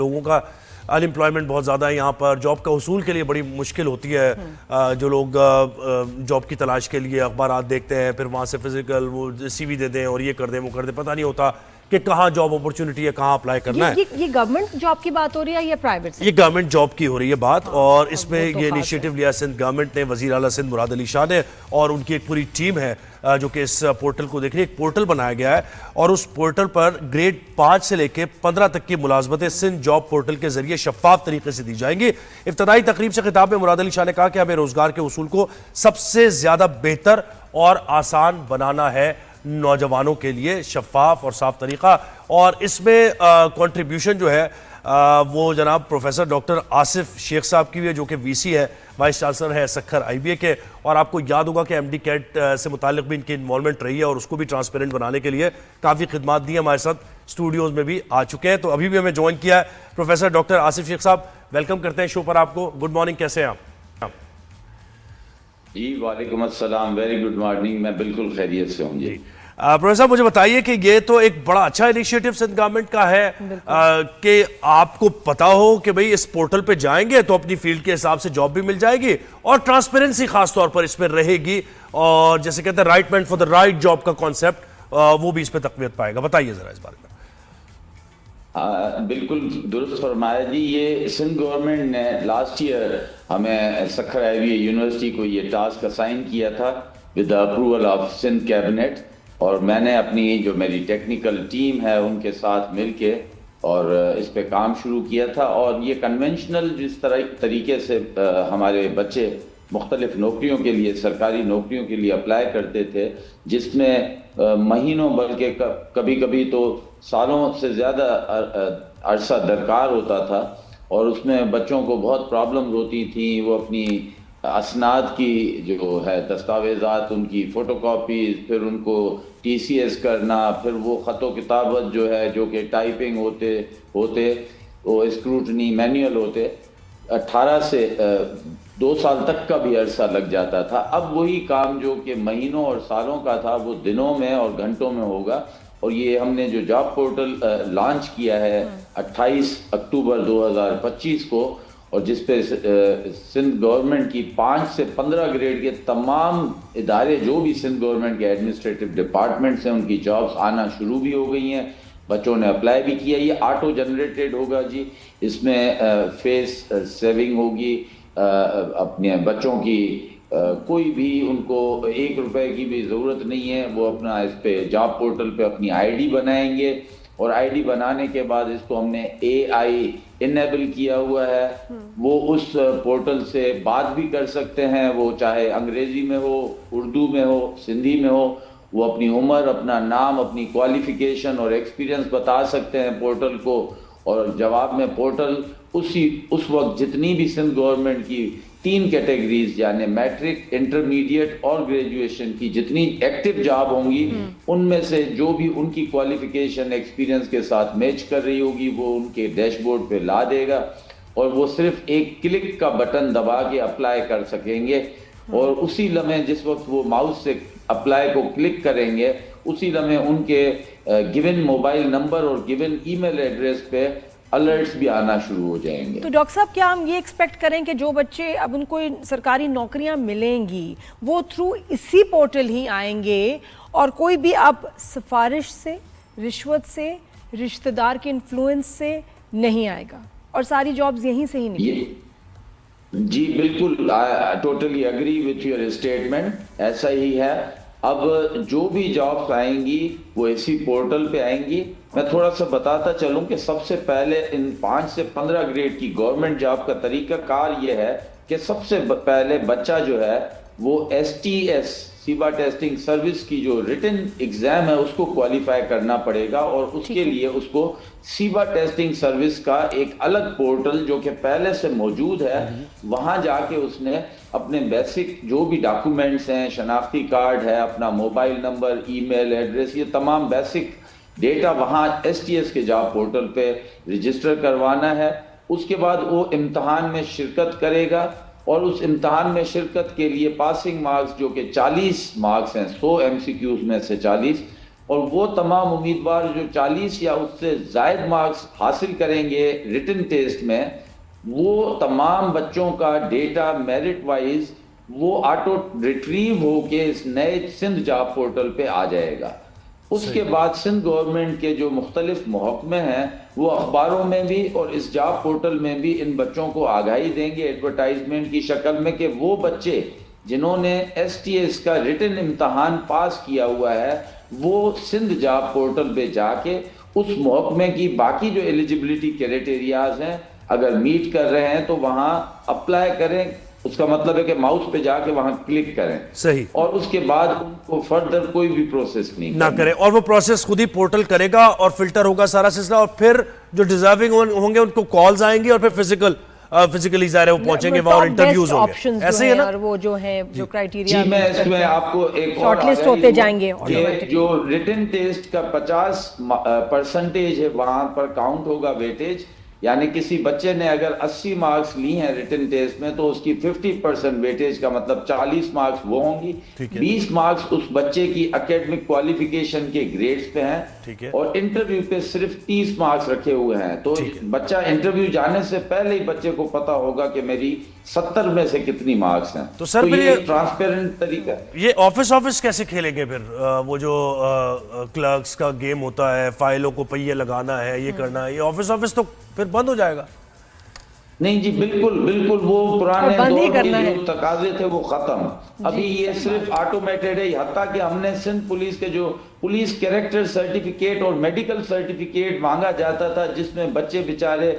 لوگوں کا انمپلائمنٹ بہت زیادہ ہے یہاں پر, جاب کا حصول کے لیے بڑی مشکل ہوتی ہے. جو لوگ جاب کی تلاش کے لیے اخبارات دیکھتے ہیں, پھر وہاں سے فزیکل وہ سی وی دے دیں اور یہ کر دیں وہ کر دیں, پتہ نہیں ہوتا کہ کہاں جاب اپرچونٹی ہے, کہاں اپلائی کرنا ہے. یہ گورنمنٹ جاب کی بات ہو رہی ہے یا پرائیویٹ؟ یہ گورنمنٹ جاب کی ہو رہی ہے بات, اور اس میں یہ انیشیٹو لیا سندھ گورنمنٹ نے, وزیر اعلیٰ سندھ مراد علی شاہ نے, اور ان کی ایک پوری ٹیم ہے جو کہ اس پورٹل کو دیکھ رہی ہے. ایک پورٹل بنایا گیا ہے اور اس پورٹل پر گریڈ 5 سے لے کے 15 تک کی ملازمتیں سندھ جاب پورٹل کے ذریعے شفاف طریقے سے دی جائیں گی. ابتدائی تقریب سے خطاب میں مراد علی شاہ نے کہا کہ ہمیں روزگار کے حصول کو سب سے زیادہ بہتر اور آسان بنانا ہے نوجوانوں کے لیے, شفاف اور صاف طریقہ. اور اس میں کنٹریبیوشن جو ہے وہ جناب پروفیسر ڈاکٹر آصف شیخ صاحب کی بھی ہے, جو کہ وی سی ہے, وائس چانسلر ہے سکھر آئی بی اے کے, اور آپ کو یاد ہوگا کہ ایم ڈی کیٹ سے متعلق بھی ان کی انوالومنٹ رہی ہے, اور اس کو بھی ٹرانسپیرنٹ بنانے کے لیے کافی خدمات دی ہیں. ہمارے ساتھ اسٹوڈیوز میں بھی آ چکے ہیں, تو ابھی بھی ہمیں جوائن کیا ہے پروفیسر ڈاکٹر آصف شیخ صاحب. ویلکم کرتے ہیں شو پر آپ کو. گڈ مارننگ, کیسے ہیں آپ؟ جی وعلیکم السلام, ویری گڈ مارننگ, میں بالکل خیریت سے ہوں. جی پروفیسر صاحب مجھے بتائیے کہ یہ تو ایک بڑا اچھا انیشیٹو سندھ گورنمنٹ کا ہے کہ آپ کو پتا ہو کہ بھئی اس پورٹل پہ جائیں گے تو اپنی فیلڈ کے حساب سے جاب بھی مل جائے گی, اور ٹرانسپیرنسی خاص طور پر اس پہ رہے گی, اور جیسے کہتے ہیں right man for the right job کا کانسیپٹ وہ بھی اس پہ تقویت پائے گا. بتائیے ذرا اس بارے میں. بالکل درست فرمایا جی. یہ سندھ گورنمنٹ نے لاسٹ ایئر ہمیں Sukkur I B A university کو یہ ٹاسک اسائن کیا تھا with approval of Sindh cabinet, اور میں نے اپنی جو میری ٹیکنیکل ٹیم ہے ان کے ساتھ مل کے اور اس پہ کام شروع کیا تھا. اور یہ کنونشنل جس طریقے سے ہمارے بچے مختلف نوکریوں کے لیے, سرکاری نوکریوں کے لیے اپلائی کرتے تھے, جس میں مہینوں بلکہ کبھی کبھی تو سالوں سے زیادہ عرصہ درکار ہوتا تھا, اور اس میں بچوں کو بہت پرابلمز ہوتی تھیں. وہ اپنی اسناد کی جو ہے دستاویزات, ان کی فوٹو کاپیز, پھر ان کو ٹی سی ایس کرنا, پھر وہ خط و کتابت جو ہے جو کہ ٹائپنگ ہوتے وہ اسکروٹنی مینول ہوتے, 18 سے 2 سال تک کا بھی عرصہ لگ جاتا تھا. اب وہی کام جو کہ مہینوں اور سالوں کا تھا وہ دنوں میں اور گھنٹوں میں ہوگا. اور یہ ہم نے جو جاب پورٹل لانچ کیا ہے 28 اکتوبر 2025 کو, اور جس پہ سندھ گورنمنٹ کی 5 سے 15 گریڈ کے تمام ادارے جو بھی سندھ گورنمنٹ کے ایڈمنسٹریٹو ڈپارٹمنٹس ہیں ان کی جابز آنا شروع بھی ہو گئی ہیں. بچوں نے اپلائی بھی کیا. یہ آٹو جنریٹڈ ہوگا جی, اس میں فیس سیونگ ہوگی, اپنے بچوں کی کوئی بھی ان کو 1 روپے کی بھی ضرورت نہیں ہے. وہ اپنا اس پہ جاب پورٹل پہ اپنی آئی ڈی بنائیں گے, اور آئی ڈی بنانے کے بعد اس کو ہم نے اے آئی انیبل کیا ہوا ہے. وہ اس پورٹل سے بات بھی کر سکتے ہیں, وہ چاہے انگریزی میں ہو, اردو میں ہو, سندھی میں ہو. وہ اپنی عمر, اپنا نام, اپنی کوالیفیکیشن اور ایکسپیرینس بتا سکتے ہیں پورٹل کو, اور جواب میں پورٹل اس وقت جتنی بھی سندھ گورنمنٹ کی 3 کیٹیگریز یعنی میٹرک, انٹرمیڈیٹ اور گریجویشن کی جتنی ایکٹیو جاب ہوں گی, ان میں سے جو بھی ان کی کوالیفیکیشن ایکسپیرینس کے ساتھ میچ کر رہی ہوگی وہ ان کے ڈیش بورڈ پہ لا دے گا, اور وہ صرف ایک کلک کا بٹن دبا کے اپلائی کر سکیں گے. اور اسی لمحے جس وقت وہ ماؤس سے اپلائی کو کلک کریں گے, اسی لمحے ان کے گیون موبائل نمبر اور گیون ای میل ایڈریس پہ الرٹس بھی آنا شروع ہو جائیں گے. تو ڈاکٹر صاحب کیا ہم یہ ایکسپیکٹ کریں کہ جو بچے اب ان کو سرکاری نوکریاں ملیں گی وہ تھرو اسی پورٹل ہی آئیں گے, اور کوئی بھی اب سفارش سے, رشوت سے, رشتہ دار کے انفلوئنس سے نہیں آئے گا, اور ساری جابز یہیں سے ہی نکلیں؟ جی بالکل, totally agree with your statement, ایسا ہی ہے. اب جو بھی جابس آئیں گی وہ اسی پورٹل پہ آئیں گی. میں تھوڑا سا بتاتا چلوں کہ سب سے پہلے ان 5 سے 15 گریڈ کی گورنمنٹ جاب کا طریقہ کار یہ ہے کہ سب سے پہلے بچہ جو ہے وہ S T S SIBA testing service کی جو ریٹن ایگزام ہے اس کو کوالیفائی کرنا پڑے گا, اور اس کے لیے اس کو سیبا ٹیسٹنگ سروس کا ایک الگ پورٹل جو کہ پہلے سے موجود ہے, وہاں جا کے اس نے اپنے بیسک جو بھی ڈاکومنٹس ہیں, شناختی کارڈ ہے, اپنا موبائل نمبر, ای میل ایڈریس, یہ تمام بیسک ڈیٹا وہاں ایس ٹی ایس کے جاب پورٹل پہ رجسٹر کروانا ہے. اس کے بعد وہ امتحان میں شرکت کرے گا, اور اس امتحان میں شرکت کے لیے پاسنگ مارکس جو کہ 40 مارکس ہیں, 100 ایم سی کیوز میں سے 40, اور وہ تمام امیدوار جو 40 یا اس سے زائد مارکس حاصل کریں گے ریٹن ٹیسٹ میں، وہ تمام بچوں کا ڈیٹا میرٹ وائز وہ آٹو ریٹریو ہو کے اس نئے سندھ جاب پورٹل پہ آ جائے گا۔ اس کے بعد سندھ گورنمنٹ کے جو مختلف محکمے ہیں وہ اخباروں میں بھی اور اس جاب پورٹل میں بھی ان بچوں کو آگاہی دیں گے ایڈورٹائزمنٹ کی شکل میں کہ وہ بچے جنہوں نے ایس ٹی ایس کا ریٹن امتحان پاس کیا ہوا ہے وہ سندھ جاب پورٹل پہ جا کے اس محکمے کی باقی جو ایلیجبلٹی کرائٹیریاز ہیں اگر میٹ کر رہے ہیں تو وہاں اپلائی کریں۔ اس کا مطلب ہے کہ ماؤس پہ جا کے وہاں کلک کریں، صحیح، اور اس کے بعد ان کو فردر کوئی بھی پروسیس نہیں نہ کریں، اور وہ پروسیس خود ہی پورٹل کرے گا اور فلٹر ہوگا سارا سلسلہ، اور پھر جو ڈیزرونگ ہوں گے ان کو کالز آئیں گی اور پھر فزیکلی ظاہر ہے وہ پہنچیں گے وہاں اور انٹرویوز ہوں گے، ایسے ہی ہے نا؟ اور وہ جو ہے جو کرائٹیریا جی میں اس میں آپ کو ایک اور شارٹ لسٹ ہوتے جائیں گے، جو ریٹن ٹیسٹ کا 50% ہے وہاں پر کاؤنٹ ہوگا ویٹیج، یعنی کسی بچے نے اگر 80 مارکس لی ہیں ریٹن ٹیسٹ میں تو اس کی 50% ویٹیج کا مطلب 40 مارکس وہ ہوں گی، 20 مارکس اس بچے کی اکیڈمک کوالیفیکیشن کے گریڈز پہ ہیں، اور انٹرویو پہ صرف 30 مارکس رکھے ہوئے ہیں۔ تو بچہ انٹرویو جانے سے پہلے ہی بچے کو پتا ہوگا کہ میری 70 میں سے کتنی مارکس ہیں۔ تو سر یہ ٹرانسپیرنٹ طریقہ۔ یہ آفس کیسے کھیلیں گے پھر؟ وہ جو کلرکس کا گیم ہوتا ہے، فائلوں کو پہیے لگانا ہے، یہ کرنا ہے، یہ آفس تو پھر بند ہو جائے گا؟ نہیں جی بالکل وہ پرانے دور کے جو تقاضے تھے وہ ختم، ابھی یہ صرف آٹومیٹڈ ہے، حتیٰ کہ ہم نے سندھ پولیس کے جو پولیس کیریکٹر سرٹیفکیٹ اور میڈیکل سرٹیفکیٹ مانگا جاتا تھا جس میں بچے بیچارے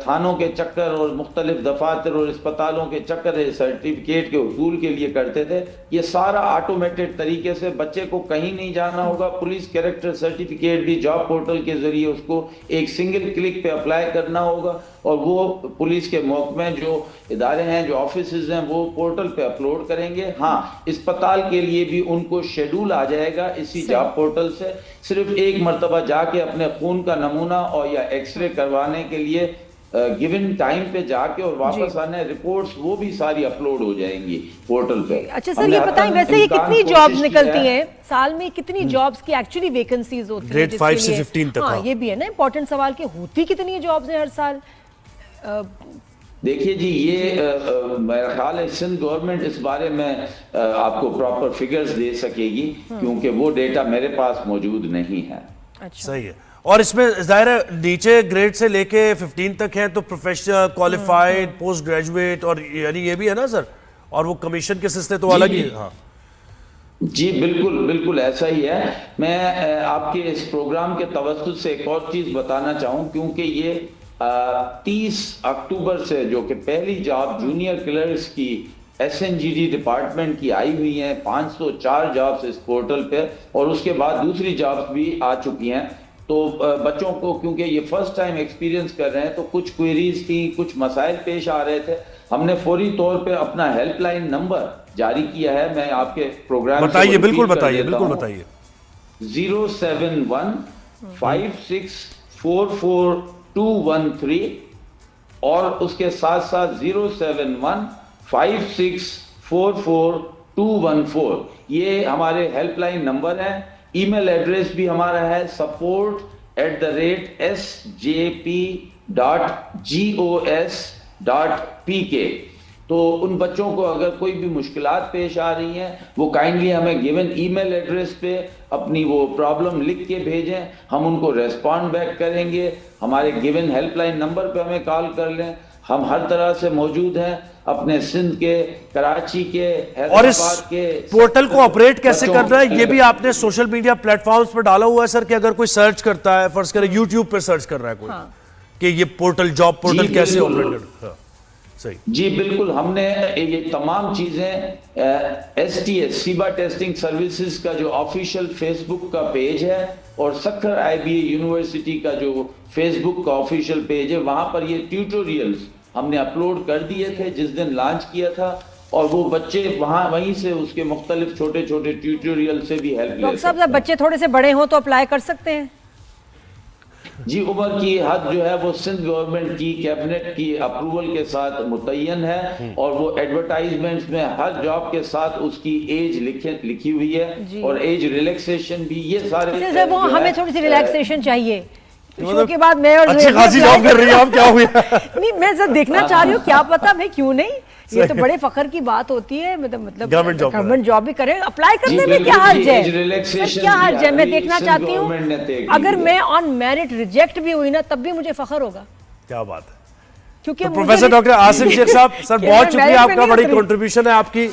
تھانوں کے چکر اور مختلف دفاتر اور اسپتالوں کے چکر سرٹیفکیٹ کے حصول کے لیے کرتے تھے، یہ سارا آٹومیٹڈ طریقے سے بچے کو کہیں نہیں جانا ہوگا، پولیس کیریکٹر سرٹیفکیٹ بھی جاب پورٹل کے ذریعے اس کو ایک سنگل کلک پہ اپلائی کرنا ہوگا، اور وہ پولیس کے محکمے جو ادارے ہیں جو آفیسز ہیں وہ پورٹل پہ اپلوڈ کریں گے۔ ہاں اسپتال کے لیے بھی ان کو شیڈول آ جائے گا اسی جاب پورٹل سے، صرف ایک مرتبہ جا کے اپنے خون کا نمونہ اور یا ایکس رے کروانے کے لیے گیون ٹائم پہ جا کے اور واپس آنے رپورٹس وہ بھی ساری اپلوڈ ہو جائیں گی پورٹل پہ۔ اچھا سر یہ بتائیں ویسے یہ کتنی جابز نکلتی ہیں سال میں، کتنی جابز کی ایکچولی ویکنسیز ہوتی ہیں؟ گریڈ 5 سے 15 تک۔ ہاں یہ بھی ہے نا امپورٹنٹ سوال کہ ہوتی کتنی جابز ہیں ہر سال؟ دیکھیے جی یہ میرا خیال ہے سندھ گورنمنٹ اس بارے میں آپ کو پراپر فگرز دے سکے گی کیونکہ وہ ڈیٹا میرے پاس موجود نہیں ہے۔ صحیح ہے، اور اس میں ظاہر ہے نیچے گریڈ سے لے کے 15 تک ہیں تو پروفیشنل، کوالیفائڈ، پوسٹ گریجویٹ، اور یعنی یہ بھی ہے نا سر، اور وہ کمیشن کے سلسلے تو الگ ہی۔ ہاں جی بالکل ایسا ہی ہے۔ میں آپ کے اس پروگرام کے توسط سے ایک اور چیز بتانا چاہوں، کیونکہ یہ 30 اکتوبر سے جو کہ پہلی جاب جونیئر کلرکس کی S N G D department کی آئی ہوئی ہیں، 504 جابس اس پورٹل پہ، اور اس کے بعد دوسری جابس بھی آ چکی ہیں، تو بچوں کو کیونکہ یہ فرسٹ ٹائم ایکسپیرینس کر رہے ہیں تو کچھ کوئریز تھیں، کچھ مسائل پیش آ رہے تھے، ہم نے فوری طور پہ اپنا ہیلپ لائن نمبر جاری کیا ہے، میں آپ کے پروگرام بتائیے، بالکل بتائیے 071 5644 213، اور اس کے ساتھ ساتھ 071 5644 214، یہ ہمارے ہیلپ لائن نمبر ہیں۔ ای میل ایڈریس بھی ہمارا ہے support@sjp.gos.pk۔ تو ان بچوں کو اگر کوئی بھی مشکلات پیش آ رہی ہیں وہ کائنڈلی ہمیں گیون ای میل ایڈریس پہ اپنی وہ پرابلم لکھ کے بھیجیں، ہم ان کو ریسپونڈ بیک کریں گے، ہمارے گیون ہیلپ لائن نمبر پہ ہمیں کال کر لیں، ہم ہر طرح سے موجود ہیں اپنے سندھ کے، کراچی کے، اور اس پورٹل کو آپریٹ کیسے کرنا ہے یہ بھی آپ نے سوشل میڈیا پلیٹ فارمز پر ڈالا ہوا ہے سر، کہ اگر کوئی سرچ کرتا ہے، فرض کرے یوٹیوب پہ سرچ کر رہا ہے کوئی کہ یہ پورٹل جاب پورٹل کیسے آپریٹ کرنا ہے؟ جی بالکل، ہم نے یہ تمام چیزیں S T S SIBA testing services کا جو آفیشیل فیس بک کا پیج ہے اور Sukkur I B A university کا جو فیس بک کا آفیشیل پیج ہے، وہاں پر یہ ٹیوٹوریلز ہم نے اپلوڈ کر دیے تھے جس دن لانچ کیا تھا، اور وہ بچے وہیں سے اس کے مختلف چھوٹے چھوٹے ٹیوٹوریل سے بھی ہیلپ لے سکتے ہیں۔ ڈاکٹر صاحب بچے تھوڑے سے بڑے ہوں تو اپلائی کر سکتے ہیں؟ جی عمر کی حد جو ہے وہ سندھ گورنمنٹ کی کیبنٹ کی اپروول کے ساتھ متعین ہے، اور وہ ایڈورٹائزمنٹس میں ہر جاب کے ساتھ اس کی ایج لکھی ہوئی ہے، اور ایج ریلیکسیشن بھی، یہ سارے ہمیں تھوڑی سی ریلیکسیشن چاہیے شو کے بعد میں اچھی خاصی جاب کر رہی ہیں آپ، کیا ہوئی؟ نہیں میں ذرا دیکھنا چاہ رہی ہوں، کیا پتا بھائی کیوں نہیں، یہ تو بڑے فخر کی بات ہوتی ہے، مطلب گورنمنٹ جاب بھی کریں، اپلائی کرنے میں کیا حرج ہے، کیا حرج ہے؟ میں دیکھنا چاہتی ہوں اگر میں آن میرٹ ریجیکٹ بھی ہوئی نا تب بھی مجھے فخر ہوگا. کیا بات ہے. کیونکہ پروفیسر ڈاکٹر آصف شیخ صاحب، سر بہت شکریہ آپ کا، بڑی کنٹریبیوشن ہے آپ کی.